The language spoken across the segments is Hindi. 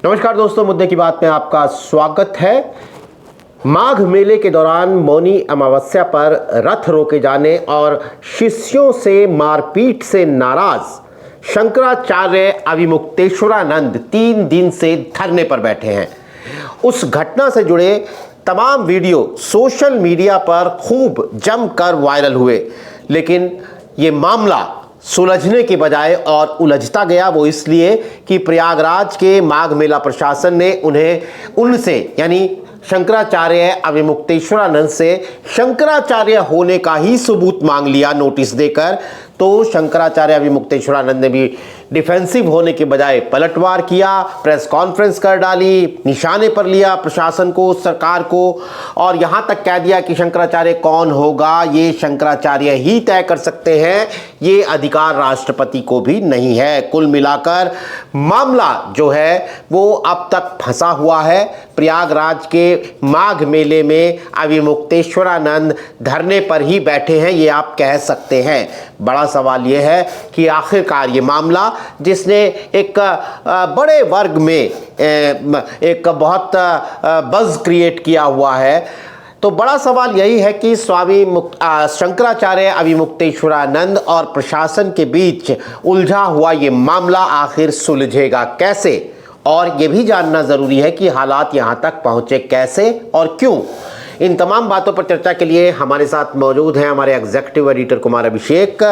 नमस्कार दोस्तों, मुद्दे की बात में आपका स्वागत है। माघ मेले के दौरान मौनी अमावस्या पर रथ रोके जाने और शिष्यों से मारपीट से नाराज शंकराचार्य अविमुक्तेश्वरानंद 3 दिन से धरने पर बैठे हैं। उस घटना से जुड़े तमाम वीडियो सोशल मीडिया पर खूब जमकर वायरल हुए, लेकिन ये मामला सुलझने के बजाय और उलझता गया। वो इसलिए कि प्रयागराज के माघ मेला प्रशासन ने उनसे यानी शंकराचार्य अविमुक्तेश्वरानंद से शंकराचार्य होने का ही सबूत मांग लिया नोटिस देकर। तो शंकराचार्य अविमुक्तेश्वरानंद ने भी डिफेंसिव होने के बजाय पलटवार किया, प्रेस कॉन्फ्रेंस कर डाली, निशाने पर लिया प्रशासन को, सरकार को, और यहां तक कह दिया कि शंकराचार्य कौन होगा ये शंकराचार्य ही तय कर सकते हैं, ये अधिकार राष्ट्रपति को भी नहीं है। कुल मिलाकर मामला जो है वो अब तक फंसा हुआ है। प्रयागराज के माघ मेले में अविमुक्तेश्वरानंद धरने पर ही बैठे हैं, ये आप कह सकते हैं। बड़ा सवाल यह है कि आखिरकार ये मामला जिसने एक बड़े वर्ग में एक बहुत बज़ क्रिएट किया हुआ है, तो बड़ा सवाल यही है कि शंकराचार्य अविमुक्तेश्वरानंद और प्रशासन के बीच उलझा हुआ ये मामला आखिर सुलझेगा कैसे, और ये भी जानना ज़रूरी है कि हालात यहाँ तक पहुँचे कैसे और क्यों। इन तमाम बातों पर चर्चा के लिए हमारे साथ मौजूद हैं हमारे एग्जीक्यूटिव एडिटर कुमार अभिषेक।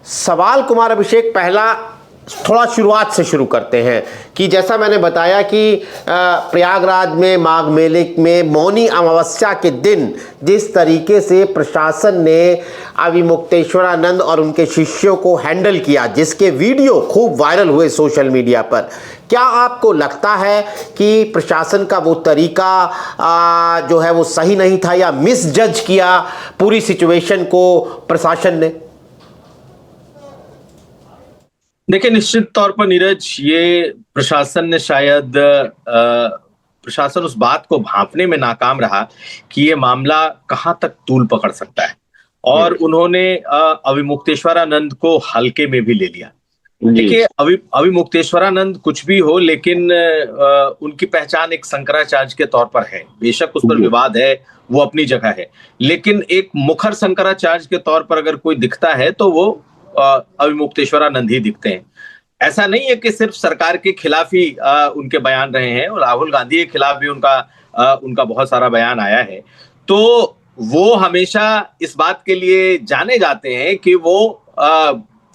सवाल कुमार अभिषेक, पहला थोड़ा शुरुआत से शुरू करते हैं कि जैसा मैंने बताया कि प्रयागराज में माघ मेले में मौनी अमावस्या के दिन जिस तरीके से प्रशासन ने अविमुक्तेश्वरानंद और उनके शिष्यों को हैंडल किया, जिसके वीडियो खूब वायरल हुए सोशल मीडिया पर, क्या आपको लगता है कि प्रशासन का वो तरीका जो है वो सही नहीं था या मिसजज किया पूरी सिचुएशन को प्रशासन ने? देखिए, निश्चित तौर पर नीरज, ये प्रशासन ने शायद प्रशासन उस बात को भांपने में नाकाम रहा कि ये मामला कहां तक तूल पकड़ सकता है, और उन्होंने अविमुक्तेश्वरानंद को हल्के में भी ले लिया। देखिए, अविमुक्तेश्वरानंद कुछ भी हो, लेकिन उनकी पहचान एक शंकराचार्य के तौर पर है। बेशक उस पर विवाद है, वो अपनी जगह है, लेकिन एक मुखर शंकराचार्य के तौर पर अगर कोई दिखता है तो वो अविमुक्तेश्वरानंद ही दिखते हैं। ऐसा नहीं है कि सिर्फ सरकार के खिलाफ ही उनके बयान रहे हैं, और राहुल गांधी के खिलाफ भी उनका बहुत सारा बयान आया है। तो वो हमेशा इस बात के लिए जाने जाते हैं कि वो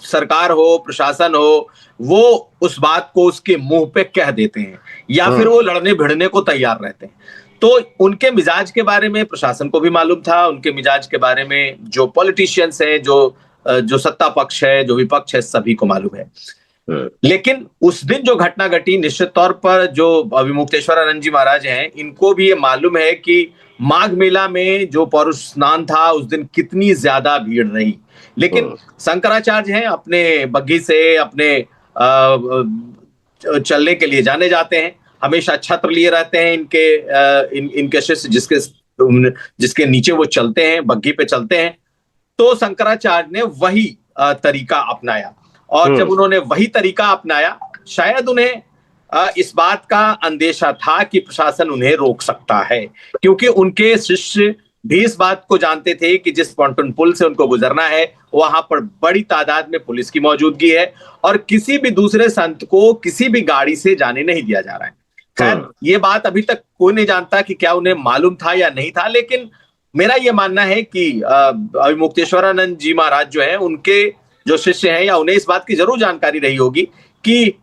सरकार हो, प्रशासन हो, वो उस बात को उसके मुंह पे कह देते हैं, या फिर वो लड़ने भिड़ने को तैयार रहते हैं। तो उनके मिजाज के बारे में प्रशासन को भी मालूम था, उनके मिजाज के बारे में जो पॉलिटिशियंस हैं, जो सत्ता पक्ष है, जो विपक्ष है, सभी को मालूम है। लेकिन उस दिन जो घटना घटी, निश्चित तौर पर जो अविमुक्तेश्वरानंद जी महाराज हैं, इनको भी ये मालूम है कि माघ मेला में जो पौरुष स्नान था उस दिन कितनी ज्यादा भीड़ रही। लेकिन शंकराचार्य हैं, अपने बग्घी से अपने चलने के लिए जाने जाते हैं, हमेशा छत्र लिए रहते हैं इनके शिष्य, जिसके नीचे वो चलते हैं, बग्घी पे चलते हैं। तो शंकराचार्य ने वही तरीका अपनाया, और जब उन्होंने वही तरीका अपनाया, शायद उन्हें इस बात का अंदेशा था कि प्रशासन उन्हें रोक सकता है, क्योंकि उनके शिष्य भी इस बात को जानते थे कि जिस पॉन्टून पुल से उनको गुजरना है वहां पर बड़ी तादाद में पुलिस की मौजूदगी है, और किसी भी दूसरे संत को किसी भी गाड़ी से जाने नहीं दिया जा रहा है। खैर, ये बात अभी तक कोई नहीं जानता कि क्या उन्हें मालूम था या नहीं था, लेकिन मेरा यह मानना है कि अविमुक्तेश्वरानंद जी महाराज जो है, उनके जो शिष्य हैं, या उन्हें इस बात की जरूर जानकारी रही होगी कि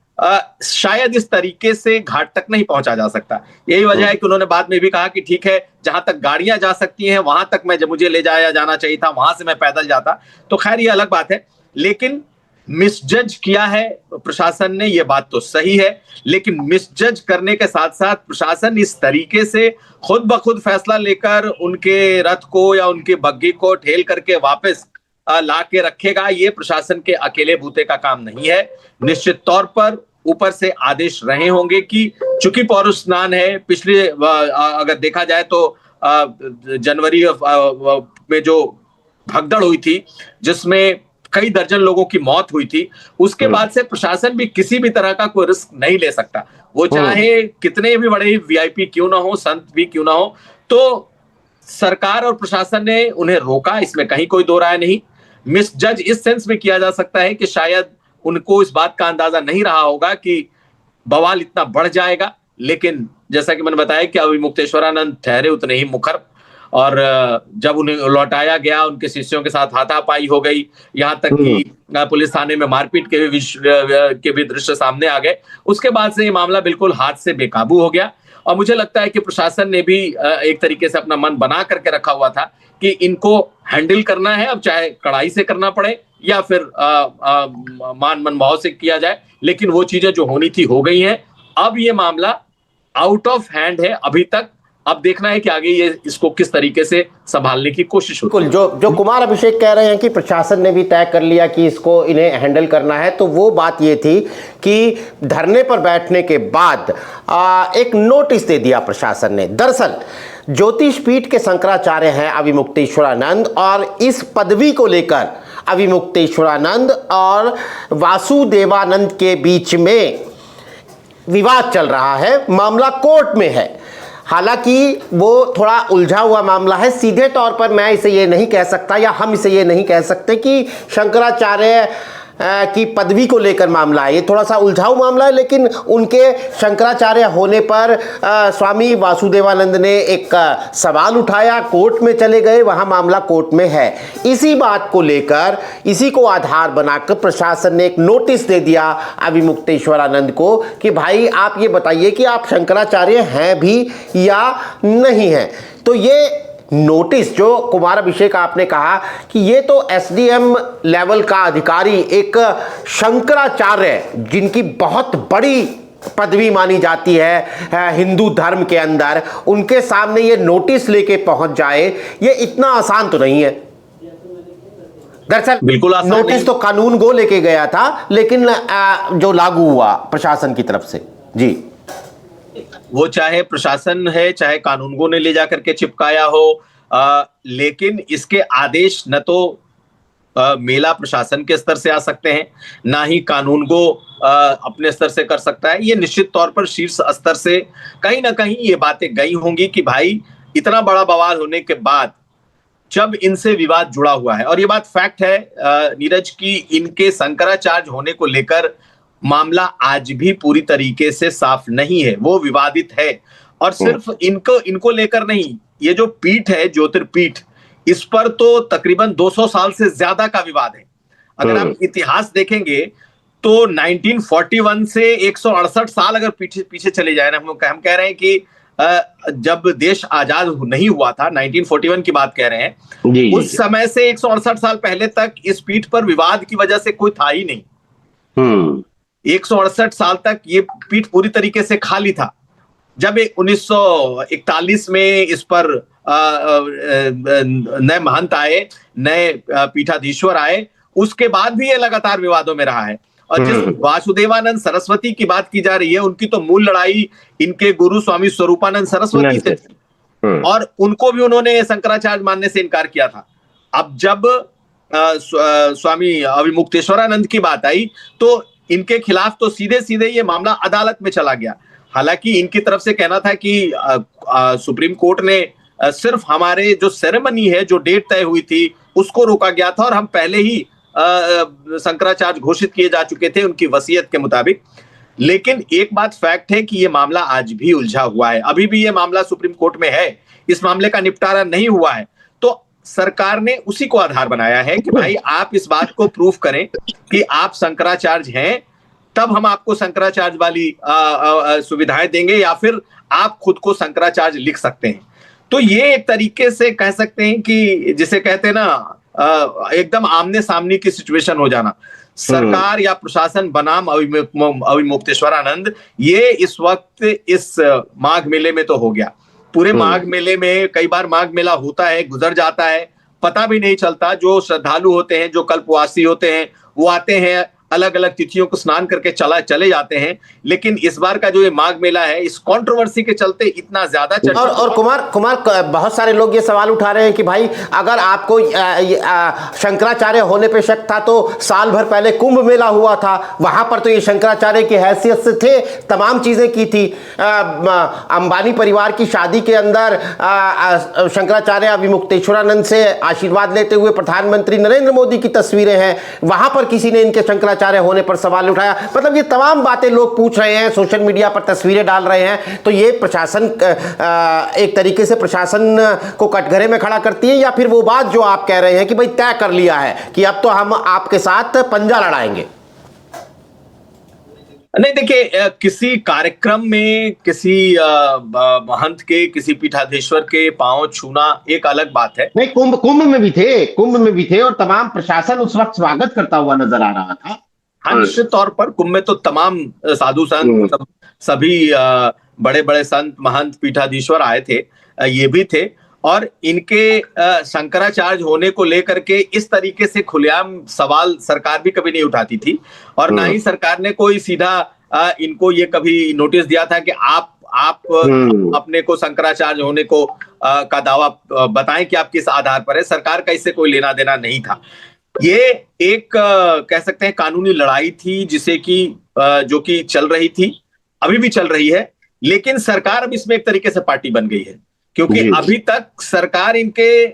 शायद इस तरीके से घाट तक नहीं पहुंचा जा सकता। यही वजह है कि उन्होंने बाद में भी कहा कि ठीक है, जहां तक गाड़ियां जा सकती हैं वहां तक मुझे ले जाया जाना चाहिए था, वहां से मैं पैदल जाता। तो खैर, ये अलग बात है, लेकिन मिसजज किया है प्रशासन ने, ये बात तो सही है, लेकिन मिसजज करने के साथ साथ प्रशासन इस तरीके से खुद ब खुद फैसला लेकर उनके रथ को या उनके बग्घी को ठेल करके वापस ला के रखेगा, ये प्रशासन के अकेले बूते का काम नहीं है। निश्चित तौर पर ऊपर से आदेश रहे होंगे कि चूंकि पौरुष स्नान है, पिछले अगर देखा जाए तो जनवरी में जो भगदड़ हुई थी, जिसमें कई दर्जन लोगों की मौत हुई थी, उसके बाद से प्रशासन भी किसी भी तरह का कोई रिस्क नहीं ले सकता। वो चाहे कितने भी बड़े वीआईपी क्यों ना हो, संत भी क्यों ना हो, तो सरकार और प्रशासन ने उन्हें रोका, इसमें कहीं कोई दो राय नहीं। मिस जज इस सेंस में किया जा सकता है कि शायद उनको इस बात का अंदाजा नहीं रहा होगा कि बवाल इतना बढ़ जाएगा, लेकिन जैसा कि मैंने बताया कि अविमुक्तेश्वरानंद ठहरे उतने ही मुखर, और जब उन्हें लौटाया गया उनके शिष्यों के साथ हाथापाई हो गई, यहां तक कि पुलिस थाने में मारपीट के भी दृश्य सामने आ गए। उसके बाद से ये मामला बिल्कुल हाथ से बेकाबू हो गया, और मुझे लगता है कि प्रशासन ने भी एक तरीके से अपना मन बना करके रखा हुआ था कि इनको हैंडल करना है, अब चाहे कड़ाई से करना पड़े या फिर मान मनभाव से किया जाए, लेकिन वो चीजें जो होनी थी हो गई हैं। अब ये मामला आउट ऑफ हैंड है अभी तक, अब देखना है कि आगे ये इसको किस तरीके से संभालने की कोशिश होती है। जो कुमार अभिषेक कह रहे हैं कि प्रशासन ने भी तय कर लिया कि इसको इन्हें हैंडल करना है, तो वो बात ये थी कि धरने पर बैठने के बाद एक नोटिस दे दिया प्रशासन ने। दरअसल ज्योतिष पीठ के शंकराचार्य हैं अविमुक्तेश्वरानंद, और इस पदवी को लेकर अविमुक्तेश्वरानंद और वासुदेवानंद के बीच में विवाद चल रहा है, मामला कोर्ट में है। हालांकि वो थोड़ा उलझा हुआ मामला है, सीधे तौर पर मैं इसे ये नहीं कह सकता या हम इसे ये नहीं कह सकते कि शंकराचार्य की पदवी को लेकर मामला है। ये थोड़ा सा उलझाऊ मामला है, लेकिन उनके शंकराचार्य होने पर स्वामी वासुदेवानंद ने एक सवाल उठाया, कोर्ट में चले गए, वहाँ मामला कोर्ट में है। इसी बात को लेकर, इसी को आधार बनाकर प्रशासन ने एक नोटिस दे दिया अविमुक्तेश्वरानंद को कि भाई आप ये बताइए कि आप शंकराचार्य हैं भी या नहीं हैं। तो ये नोटिस जो कुमार अभिषेक आपने कहा कि ये तो एसडीएम लेवल का अधिकारी, एक शंकराचार्य जिनकी बहुत बड़ी पदवी मानी जाती है हिंदू धर्म के अंदर, उनके सामने ये नोटिस लेके पहुंच जाए, ये इतना आसान तो नहीं है। दरअसल बिल्कुल नोटिस तो कानून गो लेके गया था, लेकिन जो लागू हुआ प्रशासन की तरफ से, जी, वो चाहे प्रशासन है चाहे कानूनगो ने ले जाकर के चिपकाया हो, लेकिन इसके आदेश न तो मेला प्रशासन के स्तर से आ सकते हैं, ना ही कानूनगो अपने स्तर से कर सकता है। ये निश्चित तौर पर शीर्ष स्तर से कहीं ना कहीं ये बातें गई होंगी कि भाई इतना बड़ा बवाल होने के बाद जब इनसे विवाद जुड़ा हुआ है, और ये बात फैक्ट है नीरज की इनके शंकराचार्य होने को लेकर मामला आज भी पूरी तरीके से साफ नहीं है, वो विवादित है। और सिर्फ इनको लेकर नहीं, ये जो पीठ है ज्योतिर्पीठ, इस पर तो तकरीबन 200 साल से ज्यादा का विवाद है। अगर आप इतिहास देखेंगे तो 1941 से 168 साल अगर पीछे चले जाए ना, हम कह रहे हैं कि जब देश आजाद नहीं हुआ था, 1941 की बात कह रहे हैं, उस समय से 168 साल पहले तक इस पीठ पर विवाद की वजह से कोई था ही नहीं। 168 साल तक ये पीठ पूरी तरीके से खाली था। जब 1941 में इस पर नए महंत आए, नए पीठाधीश्वर आए, उसके बाद भी ये लगातार विवादों में रहा है। और जिस वासुदेवानंद सरस्वती की बात की जा रही है, उनकी तो मूल लड़ाई इनके गुरु स्वामी स्वरूपानंद सरस्वती से, और उनको भी उन्होंने शंकराचार्य मानने से इनकार किया था। अब जब स्वामी अविमुक्तेश्वरानंद की बात आई तो इनके खिलाफ तो सीधे सीधे ये मामला अदालत में चला गया। हालांकि इनकी तरफ से कहना था कि सुप्रीम कोर्ट ने सिर्फ हमारे जो सेरेमनी है, जो डेट तय हुई थी, उसको रोका गया था, और हम पहले ही शंकराचार्य घोषित किए जा चुके थे उनकी वसीयत के मुताबिक। लेकिन एक बात फैक्ट है कि ये मामला आज भी उलझा हुआ है, अभी भी ये मामला सुप्रीम कोर्ट में है, इस मामले का निपटारा नहीं हुआ है। तो सरकार ने उसी को आधार बनाया है कि भाई आप इस बात को प्रूफ करें कि आप शंकराचार्य हैं, तब हम आपको शंकराचार्य वाली सुविधाएं देंगे, या फिर आप खुद को शंकराचार्य लिख सकते हैं। तो ये एक तरीके से कह सकते हैं कि जिसे कहते हैं ना एकदम आमने सामने की सिचुएशन हो जाना। सरकार या प्रशासन बनाम अविमुक्तेश्वरानंद, ये इस वक्त इस माघ मेले में तो हो गया। पूरे माघ मेले में कई बार माघ मेला होता है, गुजर जाता है, पता भी नहीं चलता। जो श्रद्धालु होते हैं, जो कल्पवासी होते हैं, वो आते हैं, अलग अलग तिथियों को स्नान करके चले जाते हैं। लेकिन इस बार का जो ये माघ मेला है, इस कंट्रोवर्सी के चलते इतना ज्यादा चर्चा। और कुमार बहुत सारे लोग ये सवाल उठा रहे हैं कि भाई अगर आपको शंकराचार्य होने पे शक था तो साल भर पहले कुंभ मेला हुआ था, वहां पर तो ये शंकराचार्य की हैसियत से थे, तमाम चीजें की थी। अंबानी परिवार की शादी के अंदर शंकराचार्य अभिमुक्तेश्वरानंद से आशीर्वाद लेते हुए प्रधानमंत्री नरेंद्र मोदी की तस्वीरें हैं, वहां पर किसी ने इनके शंकराचार्य होने पर सवाल उठाया। मतलब ये तमाम बातें लोग पूछ रहे हैं, सोशल मीडिया पर तस्वीरें डाल रहे हैं। तो ये प्रशासन एक तरीके से प्रशासन को कटघरे में खड़ा करती है, या फिर वो बात जो आप कह रहे हैं कि भाई तय कर लिया है कि अब तो हम आपके साथ पंजा लड़ाएंगे? नहीं, देखिए, किसी कार्यक्रम में किसी महंत के, किसी पीठाधीश्वर के पांव छूना एक अलग बात है। नहीं, कुंभ में भी थे और तमाम प्रशासन उस वक्त स्वागत करता हुआ नजर आ रहा था। हाँ, निश्चित तौर पर कुंभ में तो तमाम साधु संत, सभी बड़े बड़े संत महंत पीठाधीश्वर आए थे, ये भी थे। और इनके शंकराचार्य होने को लेकर के इस तरीके से खुलेआम सवाल सरकार भी कभी नहीं उठाती थी, और ना ही सरकार ने कोई सीधा इनको ये कभी नोटिस दिया था कि आप अपने को शंकराचार्य होने को का दावा बताएं कि आप किस आधार पर है। सरकार का इससे कोई लेना देना नहीं था। ये एक कह सकते हैं कानूनी लड़ाई थी, जिसे कि जो कि चल रही थी, अभी भी चल रही है। लेकिन सरकार अब इसमें एक तरीके से पार्टी बन गई है, क्योंकि अभी तक सरकार इनके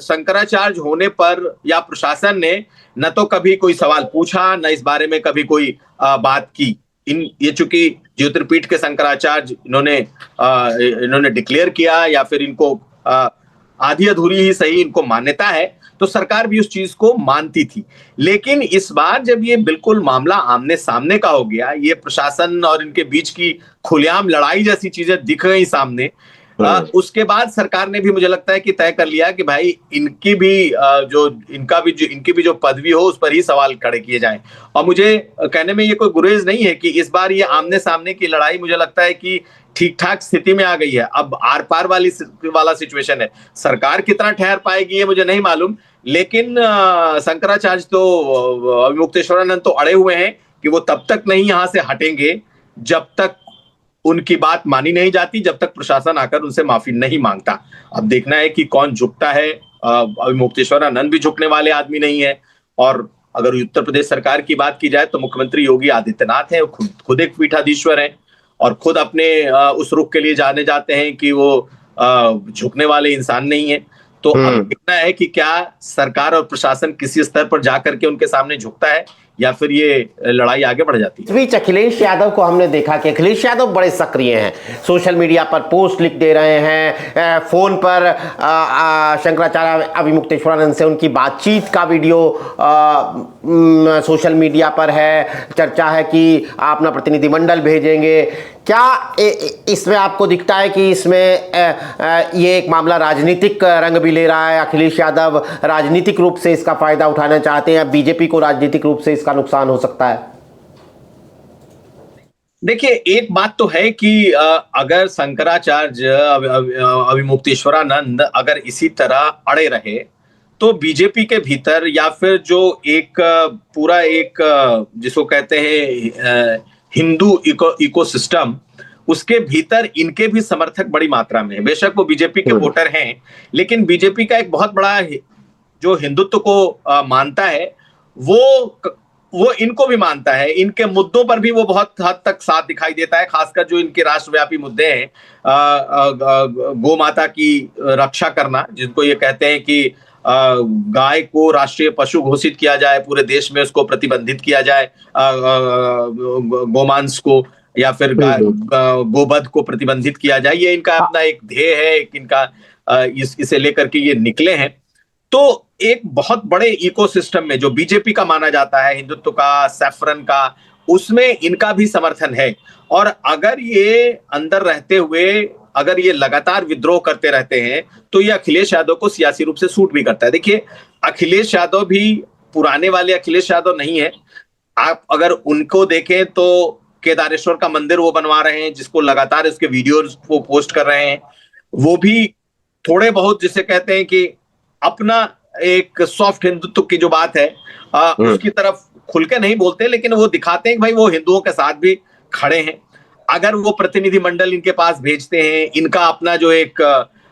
शंकराचार्य होने पर या प्रशासन ने न तो कभी कोई सवाल पूछा, न इस बारे में कभी कोई बात की। ये चूंकि ज्योतिर्पीठ के शंकराचार्य इन्होंने डिक्लेयर किया, या फिर इनको आधी अधूरी ही सही इनको मान्यता है, तो सरकार भी उस चीज को मानती थी। लेकिन इस बार जब ये बिल्कुल मामला आमने सामने का हो गया, ये प्रशासन और इनके बीच की खुलेआम लड़ाई जैसी चीजें दिख गई सामने, उसके बाद सरकार ने भी, मुझे लगता है कि तय कर लिया कि भाई इनकी भी जो पदवी हो उस पर ही सवाल खड़े किए जाएं। और मुझे कहने में ये कोई गुरेज नहीं है कि इस बार ये आमने सामने की लड़ाई, मुझे लगता है कि ठीक ठाक स्थिति में आ गई है। अब आर पार वाला सिचुएशन है। सरकार कितना ठहर पाएगी ये मुझे नहीं मालूम, लेकिन शंकराचार्य तो अभिमुक्तेश्वरानंद तो अड़े हुए हैं कि वो तब तक नहीं यहां से हटेंगे जब तक उनकी बात मानी नहीं जाती, जब तक प्रशासन आकर उनसे माफी नहीं मांगता। अब देखना है कि कौन झुकता है। अभिमुक्तेश्वरानंद भी झुकने वाले आदमी नहीं है। और अगर उत्तर प्रदेश सरकार की बात की जाए तो मुख्यमंत्री योगी आदित्यनाथ है, खुद एक पीठाधीश्वर हैं और खुद अपने उस रुख के लिए जाने जाते हैं कि वो झुकने वाले इंसान नहीं है। तो अब देखना है कि क्या सरकार और प्रशासन किसी स्तर पर जाकर के उनके सामने झुकता है, या फिर ये लड़ाई आगे बढ़ जाती है। इस बीच अखिलेश यादव को हमने देखा कि अखिलेश यादव बड़े सक्रिय हैं, सोशल मीडिया पर पोस्ट लिख दे रहे हैं, फोन पर शंकराचार्य अभिमुक्तेश्वरानंद से उनकी बातचीत का वीडियो सोशल मीडिया पर है। चर्चा है कि आप अपना प्रतिनिधिमंडल भेजेंगे। क्या इसमें आपको दिखता है कि इसमें ये एक मामला राजनीतिक रंग भी ले रहा है? अखिलेश यादव राजनीतिक रूप से इसका फायदा उठाना चाहते हैं, बीजेपी को राजनीतिक रूप से इसका नुकसान हो सकता है? देखिए, एक बात तो है कि अगर शंकराचार्य अभिमुक्तेश्वरानंद अगर इसी तरह अड़े रहे तो बीजेपी के भीतर, या फिर जो एक पूरा एक जिसको कहते हैं हिंदू इकोसिस्टम, उसके भीतर इनके भी समर्थक बड़ी मात्रा में है। बेशक वो बीजेपी के वोटर हैं, लेकिन बीजेपी का एक बहुत बड़ा जो हिंदुत्व को मानता है, वो इनको भी मानता है। इनके मुद्दों पर भी वो बहुत हद तक साथ दिखाई देता है, खासकर जो इनके राष्ट्रव्यापी मुद्दे हैं, गौ माता की रक्षा करना, जिनको ये कहते हैं कि गाय को राष्ट्रीय पशु घोषित किया जाए, पूरे देश में उसको प्रतिबंधित किया जाए, गोमांस को या फिर गोवध को प्रतिबंधित किया जाए। ये इनका अपना एक ध्येय है, इनका इसे लेकर के ये निकले हैं। तो एक बहुत बड़े इकोसिस्टम में जो बीजेपी का माना जाता है, हिंदुत्व का, सैफरन का, उसमें इनका भी समर्थन है। और अगर ये अंदर रहते हुए अगर ये लगातार विद्रोह करते रहते हैं तो ये अखिलेश यादव को सियासी रूप से सूट भी करता है। देखिए, अखिलेश यादव भी पुराने वाले अखिलेश यादव नहीं है। आप अगर उनको देखें तो केदारेश्वर का मंदिर वो बनवा रहे हैं, जिसको लगातार इसके वीडियोस वो पोस्ट कर रहे हैं। वो भी थोड़े बहुत जिसे कहते हैं कि अपना एक सॉफ्ट हिंदुत्व की जो बात है उसकी तरफ खुल के नहीं बोलते, लेकिन वो दिखाते हैं कि भाई वो हिंदुओं के साथ भी खड़े हैं। अगर वो प्रतिनिधिमंडल इनके पास भेजते हैं, इनका अपना जो एक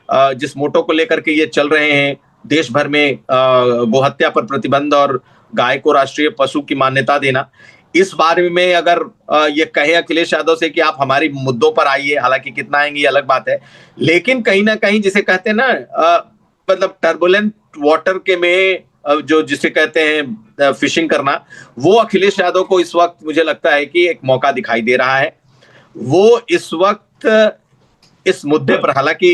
जिस मोटो को लेकर के ये चल रहे हैं, देश भर में गोहत्या पर प्रतिबंध और गाय को राष्ट्रीय पशु की मान्यता देना, इस बारे में अगर ये कहे अखिलेश यादव से कि आप हमारी मुद्दों पर आइए, हालांकि कितना आएंगे ये अलग बात है, लेकिन कहीं ना कहीं जिसे कहते हैं ना मतलब टर्बुलेंट वाटर के में जो जिसे कहते हैं फिशिंग करना, वो अखिलेश यादव को इस वक्त मुझे लगता है कि एक मौका दिखाई दे रहा है। वो इस वक्त इस मुद्दे पर, हालांकि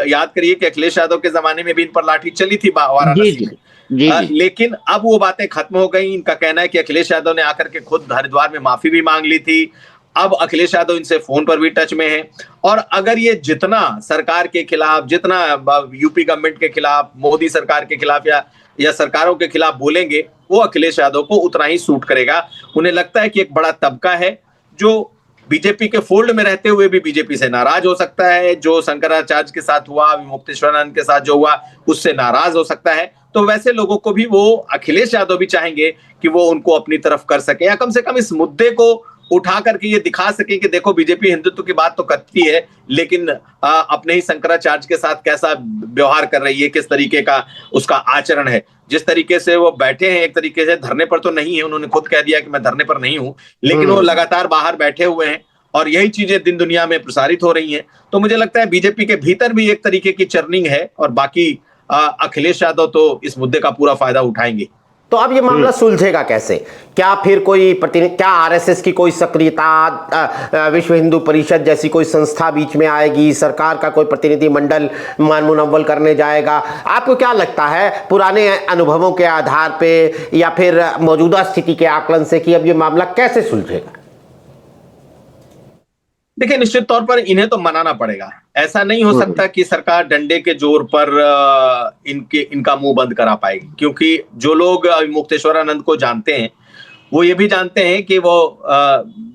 याद करिए कि अखिलेश यादव के जमाने में भी इन पर लाठी चली थी वाराणसी में, लेकिन अब वो बातें खत्म हो गई। इनका कहना है कि अखिलेश यादव ने आकर के खुद हरिद्वार में माफी भी मांग ली थी। अब अखिलेश यादव इनसे फोन पर भी टच में है, और अगर ये जितना सरकार के खिलाफ, जितना यूपी गवर्नमेंट के खिलाफ, मोदी सरकार के खिलाफ या सरकारों के खिलाफ बोलेंगे, वो अखिलेश यादव को उतना ही सूट करेगा। उन्हें लगता है कि एक बड़ा तबका है जो बीजेपी के फोल्ड में रहते हुए भी बीजेपी से नाराज हो सकता है, जो शंकराचार्य के साथ हुआ, मुक्तेश्वरानंद के साथ जो हुआ उससे नाराज हो सकता है। तो वैसे लोगों को भी वो अखिलेश यादव भी चाहेंगे कि वो उनको अपनी तरफ कर सके, या कम से कम इस मुद्दे को उठा करके ये दिखा सके कि देखो बीजेपी हिंदुत्व की बात तो करती है, लेकिन अपने ही शंकराचार्य के साथ कैसा व्यवहार कर रही है, किस तरीके का उसका आचरण है। जिस तरीके से वो बैठे हैं, एक तरीके से धरने पर तो नहीं है, उन्होंने खुद कह दिया कि मैं धरने पर नहीं हूं, लेकिन वो लगातार बाहर बैठे हुए हैं और यही चीजें दिन दुनिया में प्रसारित हो रही हैं। तो मुझे लगता है बीजेपी के भीतर भी एक तरीके की चर्निंग है, और बाकी अखिलेश यादव तो इस मुद्दे का पूरा फायदा उठाएंगे। तो अब ये मामला सुलझेगा कैसे? क्या फिर कोई क्या आरएसएस की कोई सक्रियता, विश्व हिंदू परिषद जैसी कोई संस्था बीच में आएगी? सरकार का कोई प्रतिनिधि मंडल मुनव्वल करने जाएगा? आपको क्या लगता है पुराने अनुभवों के आधार पे या फिर मौजूदा स्थिति के आकलन से कि अब ये मामला कैसे सुलझेगा? देखिए, निश्चित तौर पर इन्हें तो मनाना पड़ेगा। ऐसा नहीं हो सकता कि सरकार डंडे के जोर पर इनका मुंह बंद करा पाएगी, क्योंकि जो लोग मुक्तेश्वरानंद को जानते हैं वो ये भी जानते हैं कि वो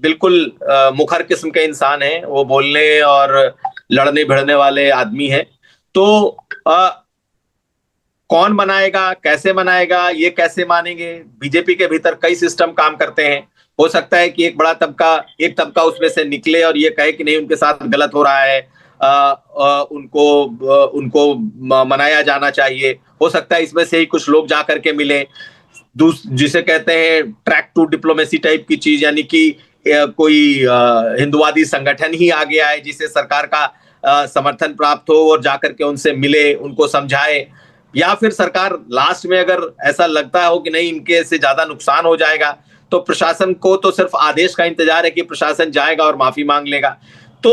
बिल्कुल मुखर किस्म के इंसान हैं, वो बोलने और लड़ने भिड़ने वाले आदमी हैं। तो कौन मनाएगा, कैसे मनाएगा, ये कैसे मानेंगे? बीजेपी के भीतर कई सिस्टम काम करते हैं। हो सकता है कि एक तबका उसमें से निकले और ये कहे कि नहीं, उनके साथ गलत हो रहा है, उनको मनाया जाना चाहिए। हो सकता है इसमें से ही कुछ लोग जा करके मिले, जिसे कहते हैं ट्रैक टू डिप्लोमेसी टाइप की चीज, यानी कि कोई हिंदुवादी संगठन ही आ गया है जिसे सरकार का समर्थन प्राप्त हो, और जाकर के उनसे मिले, उनको समझाए। या फिर सरकार लास्ट में अगर ऐसा लगता हो कि नहीं, इनके से ज्यादा नुकसान हो जाएगा, तो प्रशासन को तो सिर्फ आदेश का इंतजार है कि प्रशासन जाएगा और माफी मांग लेगा। तो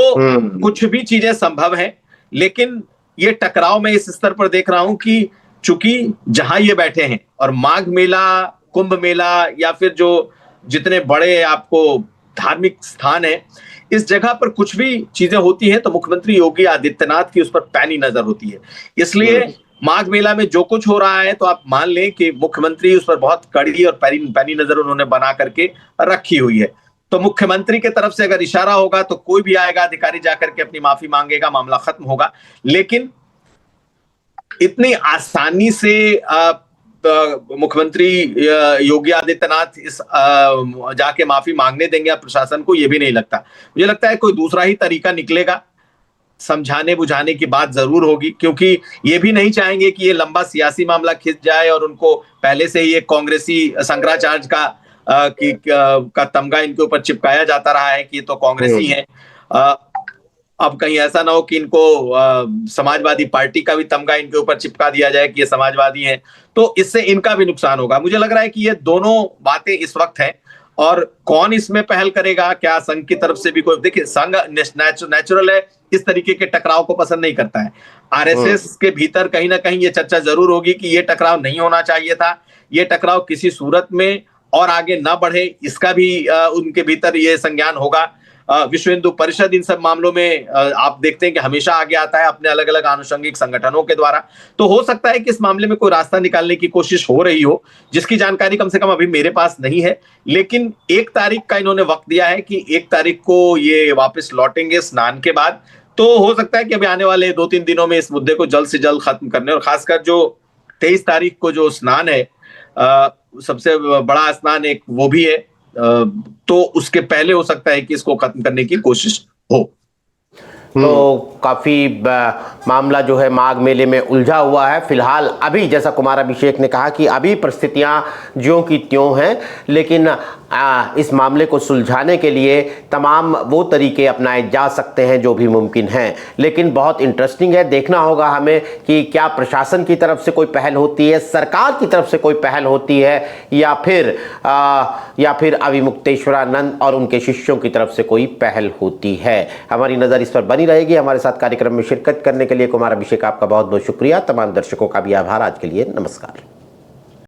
कुछ भी चीजें संभव है, लेकिन ये टकराव मैं इस स्तर पर देख रहा हूं कि चूंकि जहां ये बैठे हैं, और माघ मेला, कुंभ मेला, या फिर जो जितने बड़े आपको धार्मिक स्थान है, इस जगह पर कुछ भी चीजें होती हैं तो मुख्यमंत्री योगी आदित्यनाथ की उस पर पैनी नजर होती है। इसलिए माघ मेला में जो कुछ हो रहा है तो आप मान लें कि मुख्यमंत्री उस पर बहुत कड़ी और पैनी नजर उन्होंने बना करके रखी हुई है। तो मुख्यमंत्री के तरफ से अगर इशारा होगा तो कोई भी आएगा, अधिकारी जाकर के अपनी माफी मांगेगा, मामला खत्म होगा। लेकिन इतनी आसानी से मुख्यमंत्री योगी आदित्यनाथ इस जाके माफी मांगने देंगे प्रशासन को, यह भी नहीं लगता। मुझे लगता है कोई दूसरा ही तरीका निकलेगा, समझाने बुझाने की बात जरूर होगी, क्योंकि ये भी नहीं चाहेंगे कि ये लंबा सियासी मामला खिंच जाए और उनको पहले से ही एक कांग्रेसी शंकराचार्य का तमगा इनके ऊपर चिपकाया जाता रहा है कि ये तो कांग्रेसी हैं। अब कहीं ऐसा ना हो कि इनको समाजवादी पार्टी का भी तमगा इनके ऊपर चिपका दिया जाए कि ये समाजवादी हैं, तो इससे इनका भी नुकसान होगा। मुझे लग रहा है कि ये दोनों बातें इस वक्त हैं, और कौन इसमें पहल करेगा, क्या संघ की तरफ से भी कोई? देखिए, संघ नेचुरल है, इस तरीके के टकराव को पसंद नहीं करता है। आरएसएस के भीतर कहीं ना कहीं ये चर्चा जरूर होगी कि ये टकराव नहीं होना चाहिए था, ये टकराव किसी सूरत में और आगे ना बढ़े, इसका भी उनके भीतर ये संज्ञान होगा। विश्व हिंदू परिषद इन सब मामलों में आप देखते हैं कि हमेशा आगे आता है अपने अलग अलग आनुषंगिक संगठनों के द्वारा। तो हो सकता है कि इस मामले में कोई रास्ता निकालने की कोशिश हो रही हो, जिसकी जानकारी कम से कम अभी मेरे पास नहीं है। लेकिन 1 तारीख का इन्होंने वक्त दिया है कि 1 तारीख को ये वापस लौटेंगे स्नान के बाद। तो हो सकता है कि अभी आने वाले 2-3 दिनों में इस मुद्दे को जल्द से जल्द खत्म करने, और खासकर जो 23 तारीख को जो स्नान है, सबसे बड़ा स्नान एक वो भी है, तो उसके पहले हो सकता है कि इसको खत्म करने की कोशिश हो। तो काफी मामला जो है माघ मेले में उलझा हुआ है फिलहाल। अभी जैसा कुमार अभिषेक ने कहा कि अभी परिस्थितियां ज्यों की त्यों हैं, लेकिन इस मामले को सुलझाने के लिए तमाम वो तरीके अपनाए जा सकते हैं जो भी मुमकिन हैं। लेकिन बहुत इंटरेस्टिंग है, देखना होगा हमें कि क्या प्रशासन की तरफ से कोई पहल होती है, सरकार की तरफ से कोई पहल होती है, या फिर अविमुक्तेश्वरानंद और उनके शिष्यों की तरफ से कोई पहल होती है। हमारी नज़र इस पर बनी रहेगी। हमारे साथ कार्यक्रम में शिरकत करने के लिए कुमार अभिषेक आपका बहुत बहुत शुक्रिया। तमाम दर्शकों का भी आभार। आज के लिए नमस्कार।